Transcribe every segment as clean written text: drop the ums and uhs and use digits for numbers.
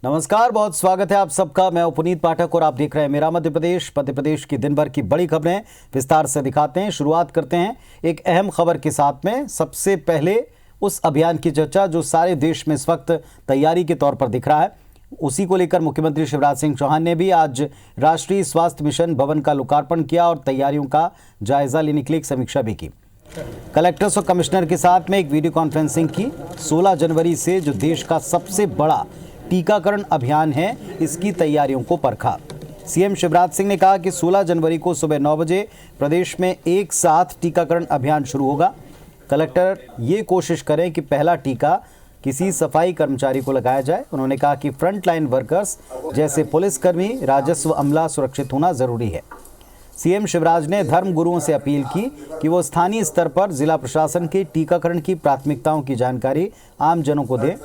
नमस्कार, बहुत स्वागत है आप सबका। मैं हूं पुनीत पाठक और आप देख रहे हैं मेरा मध्य प्रदेश। मध्य प्रदेश की दिन भर की बड़ी खबरें विस्तार से दिखाते हैं। शुरुआत करते हैं एक अहम खबर के साथ में। सबसे पहले उस अभियान की चर्चा जो सारे देश में इस वक्त तैयारी के तौर पर दिख रहा है, उसी को लेकर मुख्यमंत्री शिवराज सिंह चौहान ने भी आज राष्ट्रीय स्वास्थ्य मिशन भवन का लोकार्पण किया और तैयारियों का जायजा लेने के लिए एक समीक्षा भी की। कलेक्टर्स और कमिश्नर के साथ में एक वीडियो कॉन्फ्रेंसिंग की। 16 जनवरी से जो देश का सबसे बड़ा टीकाकरण अभियान है, इसकी तैयारियों को परखा। सीएम शिवराज सिंह ने कहा कि 16 जनवरी को सुबह 9 बजे प्रदेश में एक साथ टीकाकरण अभियान शुरू होगा। कलेक्टर ये कोशिश करें कि पहला टीका किसी सफाई कर्मचारी को लगाया जाए। उन्होंने कहा कि फ्रंट लाइन वर्कर्स जैसे पुलिसकर्मी, राजस्व अमला सुरक्षित होना जरूरी है। सीएम शिवराज ने धर्म गुरुओं से अपील की कि वो स्थानीय स्तर पर जिला प्रशासन के टीकाकरण की प्राथमिकताओं की जानकारी आम जनों को दें।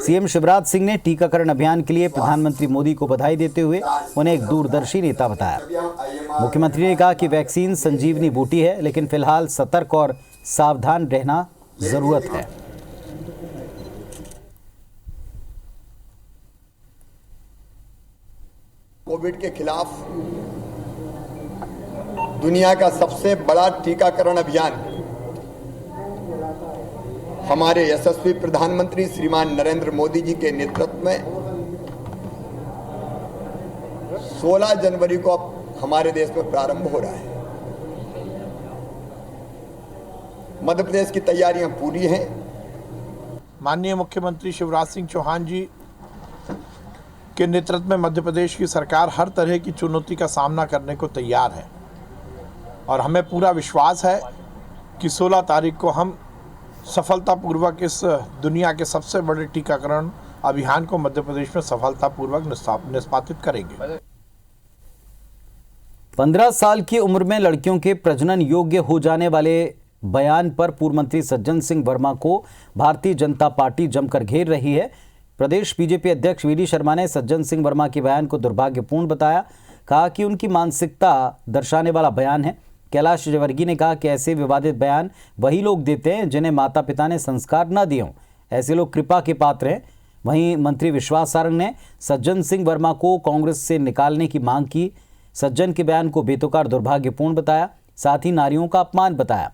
सीएम शिवराज सिंह ने टीकाकरण अभियान के लिए प्रधानमंत्री मोदी को बधाई देते हुए उन्हें एक दूरदर्शी नेता बताया। मुख्यमंत्री ने कहा कि वैक्सीन संजीवनी बूटी है, लेकिन फिलहाल सतर्क और सावधान रहना जरूरत है। कोविड के खिलाफ दुनिया का सबसे बड़ा टीकाकरण अभियान हमारे यशस्वी प्रधानमंत्री श्रीमान नरेंद्र मोदी जी के नेतृत्व में 16 जनवरी को अब हमारे देश में प्रारंभ हो रहा है। मध्य प्रदेश की तैयारियां पूरी हैं। माननीय मुख्यमंत्री शिवराज सिंह चौहान जी के नेतृत्व में मध्य प्रदेश की सरकार हर तरह की चुनौती का सामना करने को तैयार है और हमें पूरा विश्वास है कि 16 तारीख को हम सफलतापूर्वक इस दुनिया के सबसे बड़े टीकाकरण अभियान को मध्य प्रदेश में सफलतापूर्वक निष्पादित करेंगे। 15 साल की उम्र में लड़कियों के प्रजनन योग्य हो जाने वाले बयान पर पूर्व मंत्री सज्जन सिंह वर्मा को भारतीय जनता पार्टी जमकर घेर रही है। प्रदेश बीजेपी अध्यक्ष वीडी शर्मा ने सज्जन सिंह वर्मा के बयान को दुर्भाग्यपूर्ण बताया। कहा कि उनकी मानसिकता दर्शाने वाला बयान है। कैलाश विजयवर्गीय ने कहा कि ऐसे विवादित बयान वही लोग देते हैं जिन्हें माता पिता ने संस्कार न दिए हों। ऐसे लोग कृपा के पात्र हैं। वहीं मंत्री विश्वास सारंग ने सज्जन सिंह वर्मा को कांग्रेस से निकालने की मांग की। सज्जन के बयान को बेतुकार दुर्भाग्यपूर्ण बताया, साथ ही नारियों का अपमान बताया।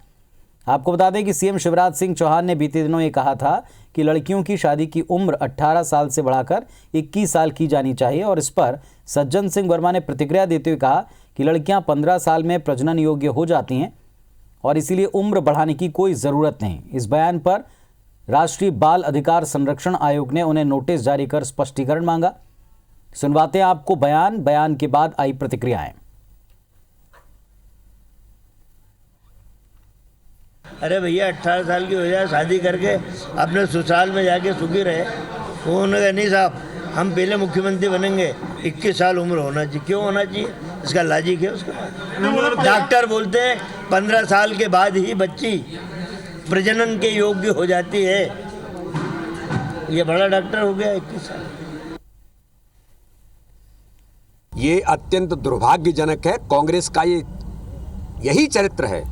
आपको बता दें कि सीएम शिवराज सिंह चौहान ने बीते दिनों ये कहा था कि लड़कियों की शादी की उम्र 18 साल से बढ़ाकर 21 साल की जानी चाहिए और इस पर सज्जन सिंह वर्मा ने प्रतिक्रिया देते हुए कहा कि लड़कियां 15 साल में प्रजनन योग्य हो जाती हैं और इसीलिए उम्र बढ़ाने की कोई ज़रूरत नहीं। इस बयान पर राष्ट्रीय बाल अधिकार संरक्षण आयोग ने उन्हें नोटिस जारी कर स्पष्टीकरण मांगा। सुनवाते हैं आपको बयान के बाद आई प्रतिक्रियाएं। अरे भैया 18 साल की हो जाए, शादी करके अपने ससुराल में जाके सुखी रहे। वो उन्होंने कहा नहीं साहब, हम पहले मुख्यमंत्री बनेंगे, 21 साल उम्र होना चाहिए। क्यों होना चाहिए? इसका लॉजिक है उसका। डॉक्टर बोलते हैं 15 साल के बाद ही बच्ची प्रजनन के योग्य हो जाती है। ये बड़ा डॉक्टर हो गया 21 साल। ये अत्यंत दुर्भाग्यजनक है। कांग्रेस का यही चरित्र है।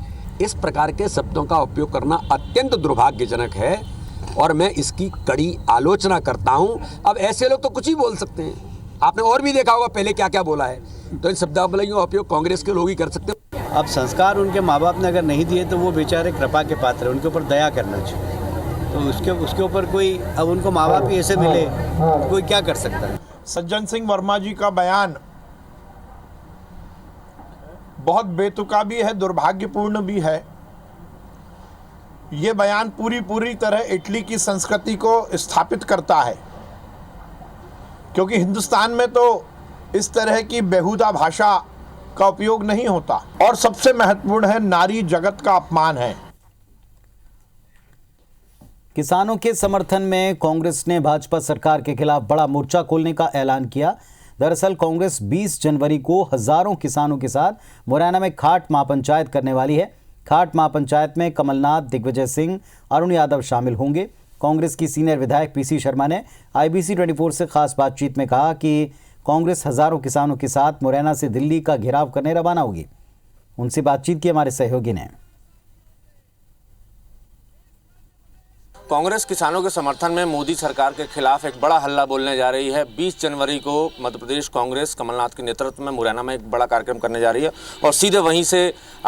इस प्रकार के शब्दों का उपयोग करना अत्यंत दुर्भाग्यजनक है और मैं इसकी कड़ी आलोचना करता हूं। अब ऐसे लोग तो कुछ ही बोल सकते हैं। आपने और भी देखा होगा पहले क्या क्या बोला है, तो इन शब्दावलियों का उपयोग कांग्रेस के लोग ही कर सकते हैं। अब संस्कार उनके माँ बाप ने अगर नहीं दिए तो वो बेचारे कृपा के पात्र हैं, उनके ऊपर दया करना चाहिए। तो उसके ऊपर कोई, अब उनको माँ बाप ही ऐसे मिले तो कोई क्या कर सकता है। सज्जन सिंह वर्मा जी का बयान बहुत बेतुका भी है, दुर्भाग्यपूर्ण भी है। ये बयान पूरी तरह इटली की संस्कृति को स्थापित करता है, क्योंकि हिंदुस्तान में तो इस तरह की बेहुदा भाषा का उपयोग नहीं होता। और सबसे महत्वपूर्ण है, नारी जगत का अपमान है। किसानों के समर्थन में कांग्रेस ने भाजपा सरकार के खिलाफ बड़ा मोर्चा खोलने का ऐलान किया। दरअसल कांग्रेस 20 जनवरी को हजारों किसानों के साथ मुरैना में खाट महापंचायत करने वाली है। खाट महापंचायत में कमलनाथ, दिग्विजय सिंह, अरुण यादव शामिल होंगे। कांग्रेस की सीनियर विधायक पीसी शर्मा ने IBC 24 से खास बातचीत में कहा कि कांग्रेस हजारों किसानों के साथ मुरैना से दिल्ली का घेराव करने रवाना होगी। उनसे बातचीत की हमारे सहयोगी ने। कांग्रेस किसानों के समर्थन में मोदी सरकार के खिलाफ एक बड़ा हल्ला बोलने जा रही है। 20 जनवरी को मध्य प्रदेश कांग्रेस कमलनाथ के नेतृत्व में मुरैना में एक बड़ा कार्यक्रम करने जा रही है और सीधे वहीं से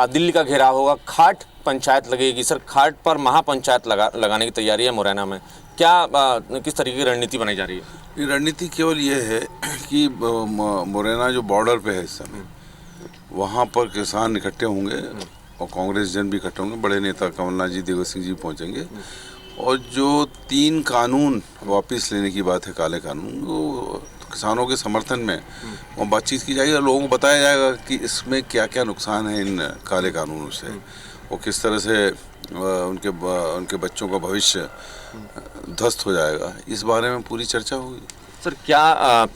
दिल्ली का घेराव होगा। खाट पंचायत लगेगी। सर, खाट पर महापंचायत लगाने की तैयारी है मुरैना में। क्या किस तरीके की रणनीति बनाई जा रही है? रणनीति केवल ये है कि मुरैना जो बॉर्डर पे है इस समय, वहाँ पर किसान इकट्ठे होंगे और कांग्रेस जन भी इकट्ठे होंगे। बड़े नेता कमलनाथ जी, देवेंद्र सिंह जी पहुँचेंगे और जो 3 कानून वापस लेने की बात है, काले कानून, वो किसानों के समर्थन में वो बातचीत की जाएगी और लोगों को बताया जाएगा कि इसमें क्या क्या नुकसान है इन काले कानूनों से, वो किस तरह से उनके बच्चों का भविष्य ध्वस्त हो जाएगा। इस बारे में पूरी चर्चा होगी। सर, क्या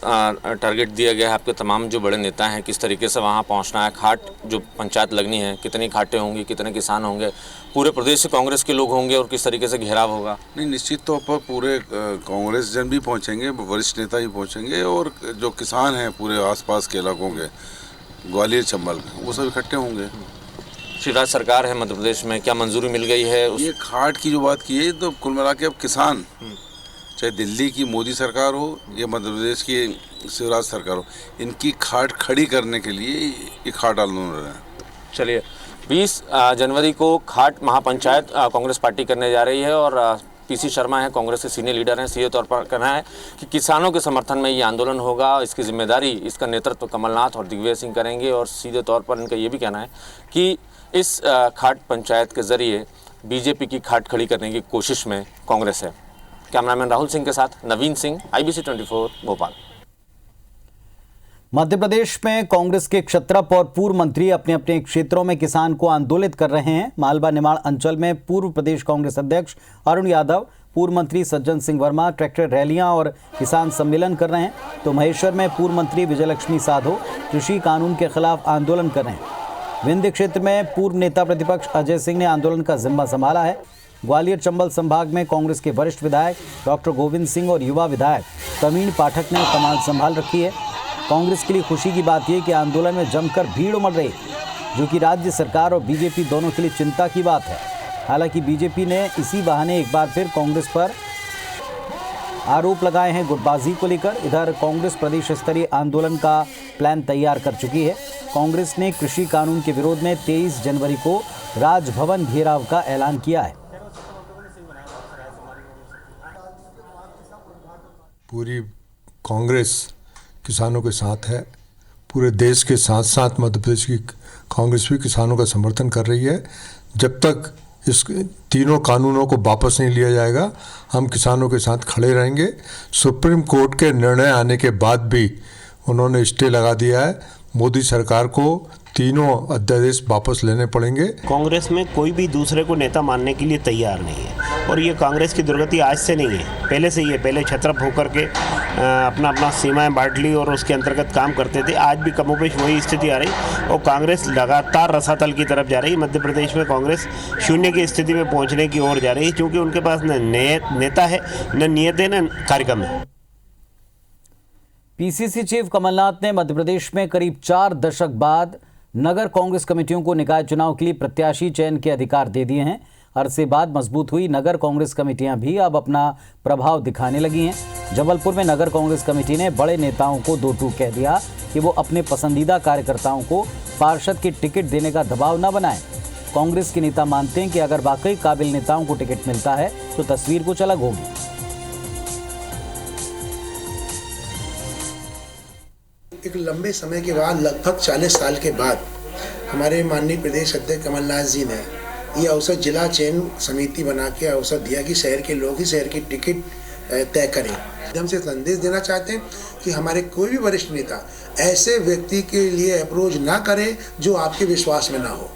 टारगेट दिया गया है? आपके तमाम जो बड़े नेता हैं, किस तरीके से वहाँ पहुँचना है? खाट जो पंचायत लगनी है, कितनी खाटें होंगी, कितने किसान होंगे, पूरे प्रदेश से कांग्रेस के लोग होंगे और किस तरीके से घेराव होगा? नहीं, निश्चित तौर पर पूरे कांग्रेस जन भी पहुँचेंगे, वरिष्ठ नेता भी पहुँचेंगे और जो किसान हैं पूरे आसपास के इलाकों के, ग्वालियर चंबल, वो सब इकट्ठे होंगे। शिवराज सरकार है मध्य प्रदेश में, क्या मंजूरी मिल गई है? ये खाट की जो बात की है, तो कुल मिला के अब किसान, चाहे दिल्ली की मोदी सरकार हो या मध्य प्रदेश की शिवराज सरकार हो, इनकी खाट खड़ी करने के लिए ये खाट आंदोलन है। चलिए, 20 जनवरी को खाट महापंचायत कांग्रेस पार्टी करने जा रही है और पीसी शर्मा है, कांग्रेस के सीनियर लीडर हैं। सीधे तौर पर कहना है कि किसानों के समर्थन में ये आंदोलन होगा। इसकी जिम्मेदारी, इसका नेतृत्व कमलनाथ और दिग्विजय सिंह करेंगे और सीधे तौर पर इनका ये भी कहना है कि इस खाट पंचायत के जरिए बीजेपी की खाट खड़ी करने की कोशिश में कांग्रेस है। कैमरामैन राहुल सिंह के साथ नवीन सिंह, IBC 24 भोपाल। मध्य प्रदेश में कांग्रेस के क्षत्रप और पूर्व मंत्री अपने अपने क्षेत्रों में किसान को आंदोलित कर रहे हैं। मालवा निमाड़ अंचल में पूर्व प्रदेश कांग्रेस अध्यक्ष अरुण यादव, पूर्व मंत्री सज्जन सिंह वर्मा ट्रैक्टर रैलियां और किसान सम्मेलन कर रहे हैं, तो महेश्वर में पूर्व मंत्री विजयलक्ष्मी साधो कृषि कानून के खिलाफ आंदोलन कर रहे हैं। विंध्य क्षेत्र में पूर्व नेता प्रतिपक्ष अजय सिंह ने आंदोलन का जिम्मा संभाला है। ग्वालियर चंबल संभाग में कांग्रेस के वरिष्ठ विधायक डॉक्टर गोविंद सिंह और युवा विधायक प्रवीण पाठक ने कमान संभाल रखी है। कांग्रेस के लिए खुशी की बात यह कि आंदोलन में जमकर भीड़ उमड़ रही है, जो कि राज्य सरकार और बीजेपी दोनों के लिए चिंता की बात है। हालांकि बीजेपी ने इसी बहाने एक बार फिर कांग्रेस पर आरोप लगाए हैं गुटबाजी को लेकर। इधर कांग्रेस प्रदेश स्तरीय आंदोलन का प्लान तैयार कर चुकी है। कांग्रेस ने कृषि कानून के विरोध में 23 जनवरी को राजभवन घेराव का ऐलान किया है। पूरी कांग्रेस किसानों के साथ है। पूरे देश के साथ साथ मध्य प्रदेश की कांग्रेस भी किसानों का समर्थन कर रही है। जब तक इस तीनों कानूनों को वापस नहीं लिया जाएगा, हम किसानों के साथ खड़े रहेंगे। सुप्रीम कोर्ट के निर्णय आने के बाद भी उन्होंने स्टे लगा दिया है। मोदी सरकार को तीनों अध्यादेश वापस लेने पड़ेंगे। कांग्रेस में कोई भी दूसरे को नेता मानने के लिए तैयार नहीं है और ये कांग्रेस की दुर्गति आज से नहीं है, पहले से ही है। पहले छत्रप होकर के अपना सीमाएं बांट ली और उसके अंतर्गत काम करते थे। आज भी कमोबेश वही स्थिति आ रही और कांग्रेस लगातार रसातल की तरफ जा रही। मध्य प्रदेश में कांग्रेस शून्य की स्थिति में पहुँचने की ओर जा रही है, क्योंकि उनके पास न नेता है, न नियत है, न कार्यक्रम है। पीसीसी चीफ कमलनाथ ने मध्य प्रदेश में करीब 4 दशक बाद नगर कांग्रेस कमेटियों को निकाय चुनाव के लिए प्रत्याशी चयन के अधिकार दे दिए हैं। अरसे बाद मजबूत हुई नगर कांग्रेस कमेटियां भी अब अपना प्रभाव दिखाने लगी हैं। जबलपुर में नगर कांग्रेस कमेटी ने बड़े नेताओं को दो टूक कह दिया कि वो अपने पसंदीदा कार्यकर्ताओं को पार्षद की टिकट देने का दबाव न बनाएं। कांग्रेस के नेता मानते हैं कि अगर वाकई काबिल नेताओं को टिकट मिलता है तो तस्वीर कुछ अलग होगी। एक लंबे समय के बाद, लगभग 40 साल के बाद हमारे माननीय प्रदेश अध्यक्ष कमलनाथ जी ने ये अवसर जिला चयन समिति बना के अवसर दिया कि शहर के लोग ही शहर की टिकट तय करें। हम से संदेश देना चाहते हैं कि हमारे कोई भी वरिष्ठ नेता ऐसे व्यक्ति के लिए अप्रोच ना करे जो आपके विश्वास में ना हो।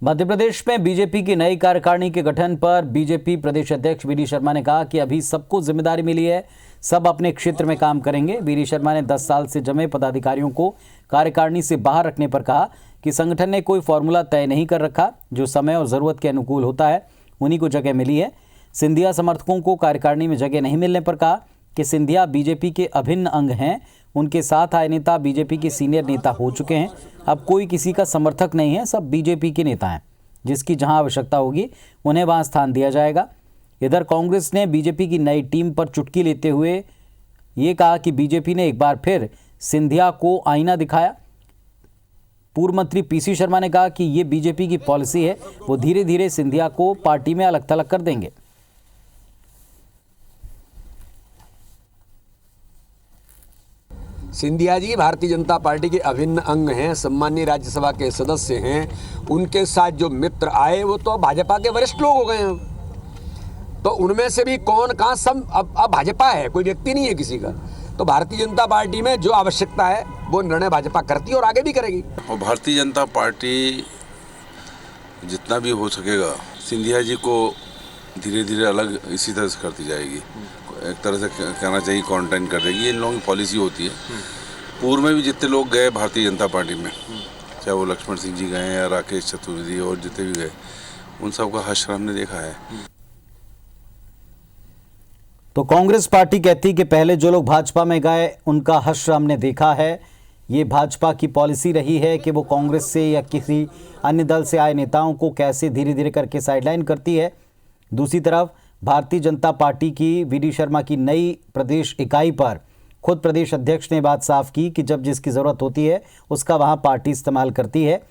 मध्य प्रदेश में बीजेपी की नई कार्यकारिणी के गठन पर बीजेपी प्रदेश अध्यक्ष वीडी शर्मा ने कहा कि अभी सबको जिम्मेदारी मिली है, सब अपने क्षेत्र में काम करेंगे। वीडी शर्मा ने 10 साल से जमे पदाधिकारियों को कार्यकारिणी से बाहर रखने पर कहा कि संगठन ने कोई फॉर्मूला तय नहीं कर रखा, जो समय और ज़रूरत के अनुकूल होता है उन्हीं को जगह मिली है। सिंधिया समर्थकों को कार्यकारिणी में जगह नहीं मिलने पर कहा कि सिंधिया बीजेपी के अभिन्न अंग हैं, उनके साथ आए नेता बीजेपी के सीनियर नेता हो चुके हैं, अब कोई किसी का समर्थक नहीं है, सब बीजेपी के नेता हैं। जिसकी जहां आवश्यकता होगी उन्हें वहां स्थान दिया जाएगा। इधर कांग्रेस ने बीजेपी की नई टीम पर चुटकी लेते हुए ये कहा कि बीजेपी ने एक बार फिर सिंधिया को आईना दिखाया। पूर्व मंत्री पीसी शर्मा ने कहा कि ये बीजेपी की पॉलिसी है, वो धीरे धीरे सिंधिया को पार्टी में अलग थलग कर देंगे। सिंधिया जी भारतीय जनता पार्टी के अभिन्न अंग हैं, सम्मानीय राज्यसभा के सदस्य हैं। उनके साथ जो मित्र आए वो तो भाजपा के वरिष्ठ लोग हो गए हैं, तो उनमें से भी कौन कहाँ सब अब भाजपा है, कोई व्यक्ति नहीं है किसी का। तो भारतीय जनता पार्टी में जो आवश्यकता है वो निर्णय भाजपा करती है और आगे भी करेगी। और भारतीय जनता पार्टी जितना भी हो सकेगा सिंधिया जी को धीरे धीरे अलग इसी तरह से करती जाएगी। एक तरह से कहना चाहिए क्वारंटाइन कर देगी, ये इन लोगों की पॉलिसी होती है। पूर्व में भी जितने लोग गए भारतीय जनता पार्टी में, चाहे वो लक्ष्मण सिंह जी गए या राकेश चतुर्वेदी और जितने भी गए, उन सबका हश्र हमने देखा है। तो कांग्रेस पार्टी कहती है कि पहले जो लोग भाजपा में गए उनका हश्र हमने देखा है। ये भाजपा की पॉलिसी रही है कि वो कांग्रेस से या किसी अन्य दल से आए नेताओं को कैसे धीरे धीरे करके साइडलाइन करती है। दूसरी तरफ भारतीय जनता पार्टी की वीडी शर्मा की नई प्रदेश इकाई पर खुद प्रदेश अध्यक्ष ने बात साफ की कि जब जिसकी ज़रूरत होती है उसका वहां पार्टी इस्तेमाल करती है।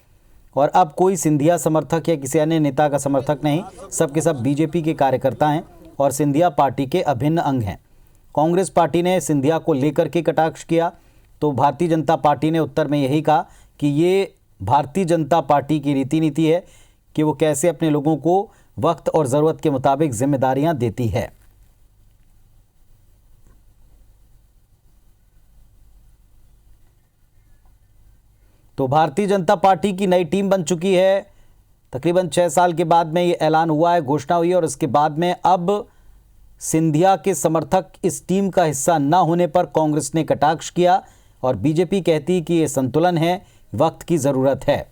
और अब कोई सिंधिया समर्थक या किसी अन्य नेता का समर्थक नहीं, सबके सब बीजेपी के कार्यकर्ता हैं और सिंधिया पार्टी के अभिन्न अंग हैं। कांग्रेस पार्टी ने सिंधिया को लेकर के कटाक्ष किया, तो भारतीय जनता पार्टी ने उत्तर में यही कहा कि ये भारतीय जनता पार्टी की रीति नीति है कि वो कैसे अपने लोगों को वक्त और ज़रूरत के मुताबिक जिम्मेदारियां देती है। तो भारतीय जनता पार्टी की नई टीम बन चुकी है। तकरीबन 6 साल के बाद में ये ऐलान हुआ है, घोषणा हुई है और इसके बाद में अब सिंधिया के समर्थक इस टीम का हिस्सा न होने पर कांग्रेस ने कटाक्ष किया और बीजेपी कहती कि ये संतुलन है, वक्त की ज़रूरत है।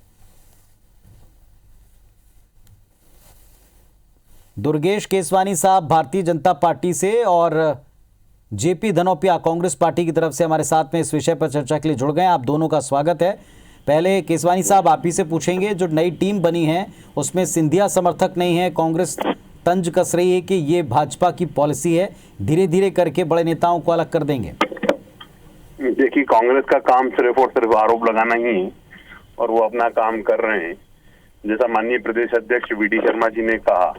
दुर्गेश केसवानी साहब भारतीय जनता पार्टी से और जेपी धनोपिया कांग्रेस पार्टी की तरफ से हमारे साथ में इस विषय पर चर्चा के लिए जुड़ गए। आप दोनों का स्वागत है। पहले केसवानी साहब आप ही से पूछेंगे, जो नई टीम बनी है उसमें सिंधिया समर्थक नहीं है, कांग्रेस तंज कस रही है कि ये भाजपा की पॉलिसी है, धीरे धीरे करके बड़े नेताओं को अलग कर देंगे। देखिए, कांग्रेस का काम सिर्फ और सिर्फ आरोप लगाना ही है और वो अपना काम कर रहे हैं। जैसा माननीय प्रदेश अध्यक्ष वीडी शर्मा जी ने कहा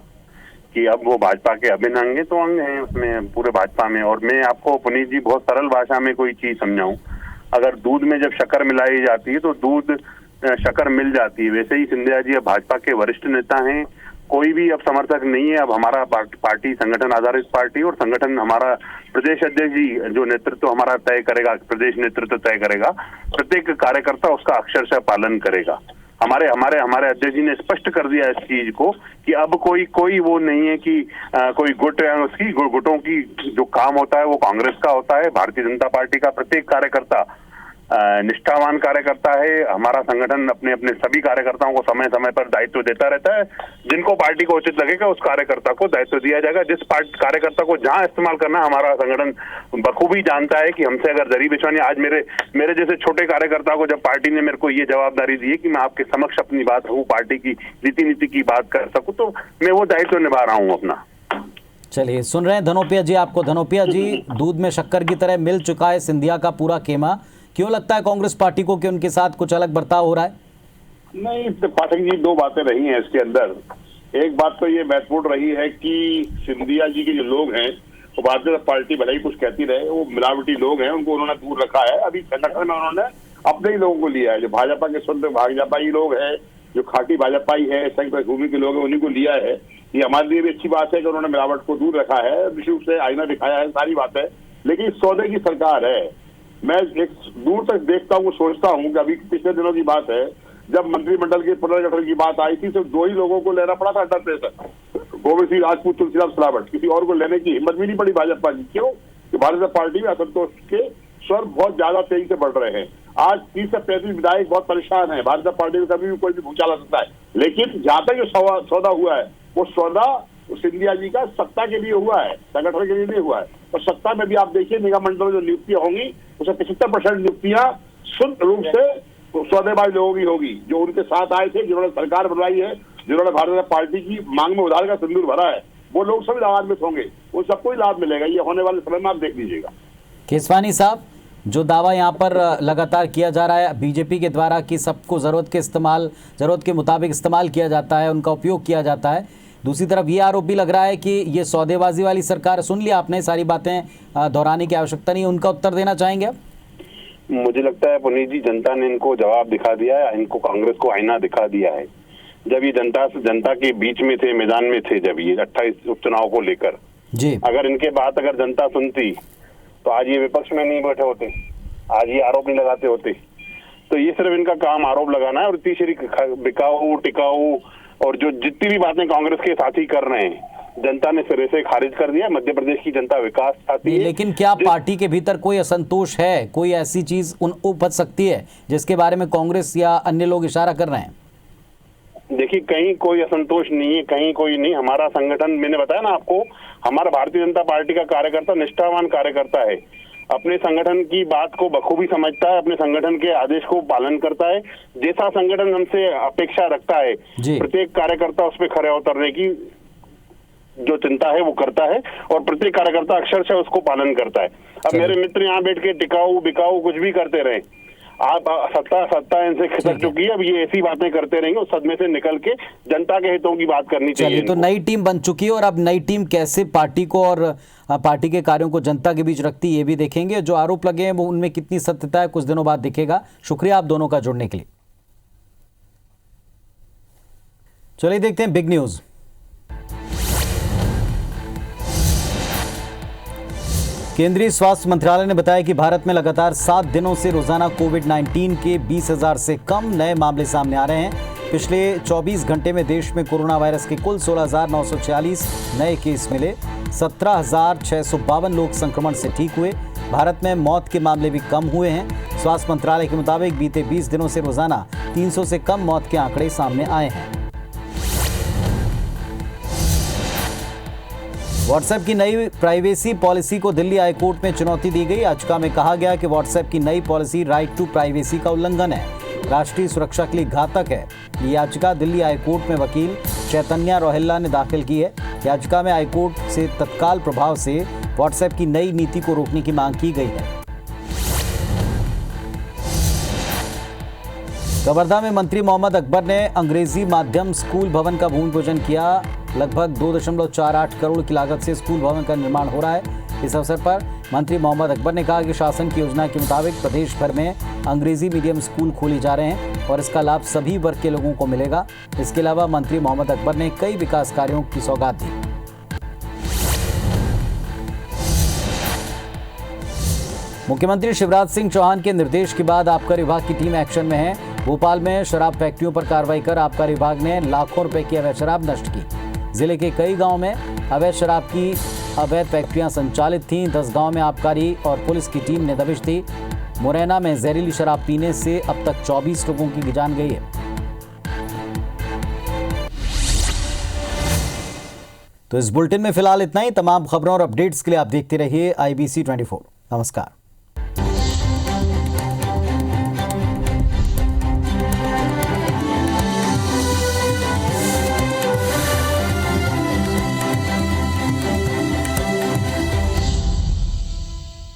कि अब वो भाजपा के अभिन्न अंग हैं, तो अंग हैं उसमें पूरे भाजपा में। और मैं आपको पुनीत जी बहुत सरल भाषा में कोई चीज समझाऊं, अगर दूध में जब शक्कर मिलाई जाती है तो दूध शक्कर मिल जाती है, वैसे ही सिंधिया जी अब भाजपा के वरिष्ठ नेता हैं। कोई भी अब समर्थक नहीं है। अब हमारा पार्टी संगठन आधारित पार्टी और संगठन हमारा प्रदेश अध्यक्ष जी जो नेतृत्व हमारा तय करेगा, प्रदेश नेतृत्व तय करेगा, प्रत्येक कार्यकर्ता उसका अक्षरशः पालन करेगा। हमारे हमारे हमारे अध्यक्ष जी ने स्पष्ट कर दिया इस चीज को कि अब कोई वो नहीं है कि कोई गुट या उसकी गुटों की जो काम होता है वो कांग्रेस का होता है। भारतीय जनता पार्टी का प्रत्येक कार्यकर्ता निष्ठावान कार्यकर्ता है। हमारा संगठन अपने अपने सभी कार्यकर्ताओं को समय समय पर दायित्व देता रहता है। जिनको पार्टी को उचित लगेगा उस कार्यकर्ता को दायित्व दिया जाएगा। जिस कार्यकर्ता को जहां इस्तेमाल करना है हमारा संगठन बखूबी जानता है कि हमसे अगर जरी बिछवानी, आज मेरे जैसे छोटे कार्यकर्ता को जब पार्टी ने मेरे को ये जवाबदारी दी है कि मैं आपके समक्ष अपनी बात कहूं, पार्टी की रीति नीति की बात कर सकूं, तो मैं वो दायित्व निभा रहा हूं अपना। चलिए, सुन रहे हैं धनोपिया जी आपको। धनोपिया जी, दूध में शक्कर की तरह मिल चुका है सिंधिया का पूरा खेमा। क्यों लगता है कांग्रेस पार्टी को कि उनके साथ कुछ अलग बर्ताव हो रहा है? नहीं पाठक जी, दो बातें रही हैं इसके अंदर। एक बात तो ये महत्वपूर्ण रही है कि सिंधिया जी के जो लोग हैं वो भारतीय जनता पार्टी भले ही कुछ कहती रहे, वो मिलावटी लोग हैं, उनको उन्होंने दूर रखा है। अभी संगठन में उन्होंने अपने ही लोगों को लिया है, जो भाजपा के शुद्ध भाजपाई लोग हैं, जो खाटी भाजपाई है, संघ भूमि के लोग हैं, उन्हीं को लिया है। ये हमारे लिए भी अच्छी बात है कि उन्होंने मिलावट को दूर रखा है, विशेष से आईना दिखाया है, सारी बात है। लेकिन सौदे की सरकार है। मैं एक दूर तक देखता हूँ, सोचता हूँ कि अभी पिछले दिनों की बात है जब मंत्रिमंडल के पुनर्गठन की बात आई थी, सिर्फ 2 ही लोगों को लेना पड़ा था अंडर प्रेशर, गोविंद सिंह राजपूत, तुलसीराम सिलावट। किसी और को लेने की हिम्मत भी नहीं पड़ी भाजपा की। क्यों? कि भारतीय जनता पार्टी में असंतोष के स्वर बहुत ज्यादा तेजी से बढ़ रहे हैं। आज 30 से 35 विधायक बहुत परेशान है। भारतीय जनता पार्टी में कभी भी कोई भी भूचाल आ सकता है। लेकिन जहां तक जो सौदा हुआ है वो सौदा सिंधिया जी का सत्ता के लिए हुआ है, संगठन के लिए नहीं हुआ है। और सत्ता में भी आप देखिए निगम मंडल में जो नियुक्तियां होंगी उसमें 75% नियुक्तियां शुद्ध रूप से सौदेबाज लोगों की होगी, जो उनके साथ आए थे, जिन्होंने सरकार बनवाई है, जिन्होंने भारतीय जनता पार्टी की मांग में उधार का सिंदूर भरा है, वो लोग सभी लाभान्वित होंगे, वो सबको ही लाभ मिलेगा। ये होने वाले समय में आप देख लीजिएगा। केसवानी साहब, जो दावा यहाँ पर लगातार किया जा रहा है बीजेपी के द्वारा कि सबको ज़रूरत के मुताबिक इस्तेमाल किया जाता है, उनका उपयोग किया जाता है, दूसरी तरफ ये आरोप भी लग रहा है कि ये सौदेबाजी वाली सरकार। सुन लिया आपने, सारी बातें दोहराने की आवश्यकता नहीं, उनका उत्तर देना चाहेंगे आप? मुझे लगता है पुनीत जी, जनता ने इनको जवाब दिखा दिया है, इनको कांग्रेस को आईना दिखा दिया है। जब ये जनता के बीच में थे, मैदान में थे, जब ये 28 उपचुनाव को लेकर जी, अगर इनके बात अगर जनता सुनती तो आज ये विपक्ष में नहीं बैठे होते, आज ये आरोप नहीं लगाते होते। तो ये सिर्फ इनका काम आरोप लगाना है और तीसरी बिकाऊ टिकाऊ और जो जितनी भी बातें कांग्रेस के साथी कर रहे हैं, जनता ने सिरे से खारिज कर दिया। मध्य प्रदेश की जनता विकास चाहती है। लेकिन क्या पार्टी के भीतर कोई असंतोष है, कोई ऐसी चीज उपज सकती है जिसके बारे में कांग्रेस या अन्य लोग इशारा कर रहे हैं? देखिए, कहीं कोई असंतोष नहीं है, कहीं कोई नहीं। हमारा संगठन, मैंने बताया ना आपको, हमारा भारतीय जनता पार्टी का कार्यकर्ता निष्ठावान कार्यकर्ता है, अपने संगठन की बात को बखूबी समझता है, अपने संगठन के आदेश को पालन करता है। जैसा संगठन हमसे अपेक्षा रखता है, प्रत्येक कार्यकर्ता उस पर खरे उतरने की जो चिंता है वो करता है और प्रत्येक कार्यकर्ता अक्षरशः उसको पालन करता है। अब मेरे मित्र यहाँ बैठ के टिकाऊ बिकाऊ कुछ भी करते रहे, आप सत्ता इनसे खिसक चुकी है, अब ये ऐसी बातें करते रहेंगे, उस सदमे से निकल के जनता के हितों की बात करनी चाहिए। तो नई टीम बन चुकी है और अब नई टीम कैसे पार्टी को और पार्टी के कार्यों को जनता के बीच रखती है, ये भी देखेंगे। जो आरोप लगे हैं वो उनमें कितनी सत्यता है, कुछ दिनों बाद दिखेगा। शुक्रिया आप दोनों का जुड़ने के लिए। चलिए देखते हैं बिग न्यूज। केंद्रीय स्वास्थ्य मंत्रालय ने बताया कि भारत में लगातार 7 दिनों से रोजाना कोविड-19 के 20,000 से कम नए मामले सामने आ रहे हैं। पिछले 24 घंटे में देश में कोरोना वायरस के कुल 16,946 नए केस मिले। 17,652 लोग संक्रमण से ठीक हुए। भारत में मौत के मामले भी कम हुए हैं। स्वास्थ्य मंत्रालय के मुताबिक बीते 20 दिनों से रोजाना 300 से कम मौत के आंकड़े सामने आए हैं। व्हाट्सएप की नई प्राइवेसी पॉलिसी को दिल्ली हाईकोर्ट में चुनौती दी गई। याचिका में कहा गया कि व्हाट्सएप की नई पॉलिसी राइट टू प्राइवेसी का उल्लंघन है, राष्ट्रीय सुरक्षा के लिए घातक है। ये याचिका दिल्ली हाईकोर्ट में वकील चैतन्या रोहिल्ला ने दाखिल की है। याचिका में हाईकोर्ट से तत्काल प्रभाव से व्हाट्सएप की नई नीति को रोकने की मांग की गई है। कवर्धा में मंत्री मोहम्मद अकबर ने अंग्रेजी माध्यम स्कूल भवन का भूमि पूजन किया। लगभग 2.48 करोड़ की लागत से स्कूल भवन का निर्माण हो रहा है। इस अवसर पर मंत्री मोहम्मद अकबर ने कहा कि शासन की योजना के मुताबिक प्रदेश भर में अंग्रेजी मीडियम स्कूल खोले जा रहे हैं और इसका लाभ सभी वर्ग के लोगों को मिलेगा। इसके अलावा मंत्री मोहम्मद अकबर ने कई विकास कार्यों की सौगात दी। मुख्यमंत्री शिवराज सिंह चौहान के निर्देश के बाद आबकारी विभाग की टीम एक्शन में है। भोपाल में शराब फैक्ट्रियों पर कार्रवाई कर आबकारी विभाग ने लाखों रुपए की अवैध शराब नष्ट की। जिले के कई गांवों में अवैध शराब की अवैध फैक्ट्रियां संचालित थीं। 10 गांवों में आबकारी और पुलिस की टीम ने दबिश दी। मुरैना में जहरीली शराब पीने से अब तक 24 लोगों की जान गई है। तो इस बुलेटिन में फिलहाल इतना ही। तमाम खबरों और अपडेट्स के लिए आप देखते रहिए IBC 24। नमस्कार।